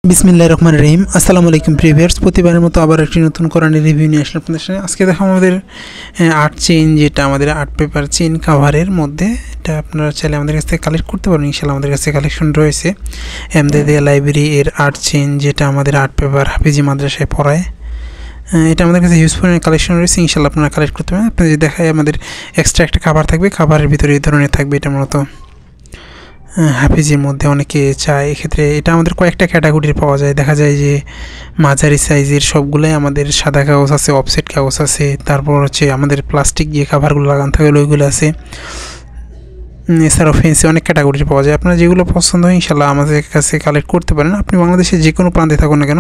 বিসমিল্লাহির রহমানির রহিম। আসসালামু আলাইকুম প্রিভিয়ার্স, প্রতিবারের মতো আবার একটি নতুন কোরআনের রিভিউ নিয়ে আসলাম আপনাদের সামনে। আজকে দেখো আমাদের আর্ট চেইন, যেটা আমাদের আর্ট পেপার চেইন কাভারের মধ্যে, এটা আপনারা চাইলে আমাদের কাছ থেকে কালেক্ট করতে পারেন। ইনশাআল্লাহ আমাদের কাছে কালেকশন রয়েছে এমদাদিয়া লাইব্রেরি এর আর্ট চেইন, যেটা আমাদের আর্ট পেপার হাফিজি মাদ্রাসায় পড়ায়। এটা আমাদের কাছে ইউজফুল কালেকশন রয়েছে, ইনশাআল্লাহ আপনারা কালেক্ট করতে পারেন। আপনাদের দেখায় আমাদের এক্সট্রা একটা কাভার থাকবে, কাভারের ভিতরে এই ধরনের থাকবে। এটা মূলত হাফিজের মধ্যে অনেকে চায়, এক্ষেত্রে এটা আমাদের কয়েকটা ক্যাটাগরির পাওয়া যায়। দেখা যায় যে মাঝারি সাইজের সবগুলোই আমাদের সাদা কাগজ আছে, অফসেট কাগজ আছে, তারপর হচ্ছে আমাদের প্লাস্টিক যে কাভারগুলো লাগানো থাকে ওইগুলো আছে। এছাড়াও ফেন্সি অনেক ক্যাটাগরির পাওয়া যায়। আপনার যেগুলো পছন্দ হয় ইনশাআল্লাহ আমাদের কাছে কালেক্ট করতে পারেন। আপনি বাংলাদেশের যে কোনো প্রান্তে থাকুন না কেন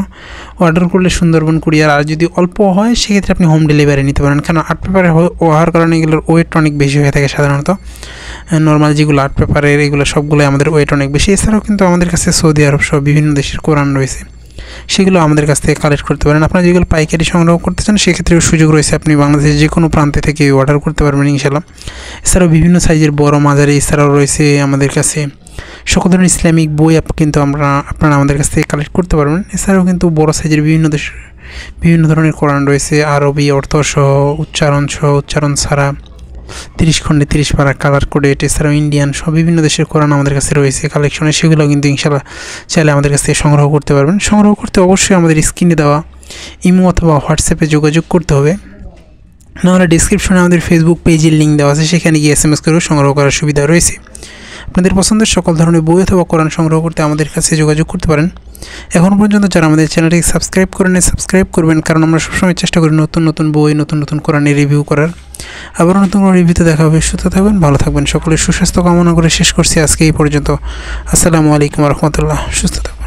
অর্ডার করলে সুন্দরবন কুরিয়ার, আর যদি অল্প হয় সেক্ষেত্রে আপনি হোম ডেলিভারি নিতে পারেন। কারণ আর্ট পেপারে হওয়ার কারণে এগুলোর ওয়েট অনেক বেশি হয়ে থাকে সাধারণত। নর্মাল যেগুলো আর্ট পেপারের এগুলো সবগুলোই আমাদের ওয়েট অনেক বেশি। এছাড়াও কিন্তু আমাদের কাছে সৌদি আরব সহ বিভিন্ন দেশের কোরআন রয়েছে, সেগুলো আমাদের কাছ থেকে কালেক্ট করতে পারেন। আপনারা যেগুলো পাইকারি সংগ্রহ করতে চান সেক্ষেত্রেও সুযোগ রয়েছে, আপনি বাংলাদেশের যে কোনো প্রান্তে থেকে অর্ডার করতে পারবেন ইনশাআল্লাহ। এছাড়াও বিভিন্ন সাইজের বড় মাঝারি এছাড়াও রয়েছে আমাদের কাছে সকল ধরনের ইসলামিক বই কিন্তু আপনারা আমাদের কাছ থেকে কালেক্ট করতে পারবেন। এছাড়াও কিন্তু বড় সাইজের বিভিন্ন ধরনের কোরআন রয়েছে, আরবি অর্থ সহ, উচ্চারণ সহ, উচ্চারণ ছাড়া, 30 খণ্ডে 30 পারা কালার কোডেড, এছাড়াও ইন্ডিয়ান সব বিভিন্ন দেশের কোরআন আমাদের কাছে রয়েছে কালেকশনে। সেগুলো কিন্তু ইনশাআল্লাহ চাইলে আমাদের কাছ থেকে সংগ্রহ করতে পারবেন। সংগ্রহ করতে অবশ্যই আমাদের স্ক্রিনে দেওয়া ইমো অথবা হোয়াটসঅ্যাপে যোগাযোগ করতে হবে, নাহলে ডিসক্রিপশনে আমাদের ফেসবুক পেজের লিঙ্ক দেওয়া আছে, সেখানে গিয়ে SMS করেও সংগ্রহ করার সুবিধা রয়েছে। আপনাদের পছন্দের সকল ধরনের বই অথবা কোরআন সংগ্রহ করতে আমাদের কাছে যোগাযোগ করতে পারেন। এখনও পর্যন্ত যারা আমাদের চ্যানেলটিকে সাবস্ক্রাইব করেন সাবস্ক্রাইব করবেন, কারণ আমরা সবসময় চেষ্টা করি নতুন নতুন বই, নতুন নতুন কোরআনের রিভিউ করার। আবার নতুন কোনো রিভিউতে দেখা হবে। সুস্থ থাকবেন, ভালো থাকবেন, সকলের সুস্বাস্থ্য কামনা করে শেষ করছি আজকে এই পর্যন্ত। আসসালামু আলাইকুম রহমতুল্লাহ। সুস্থ থাকবেন।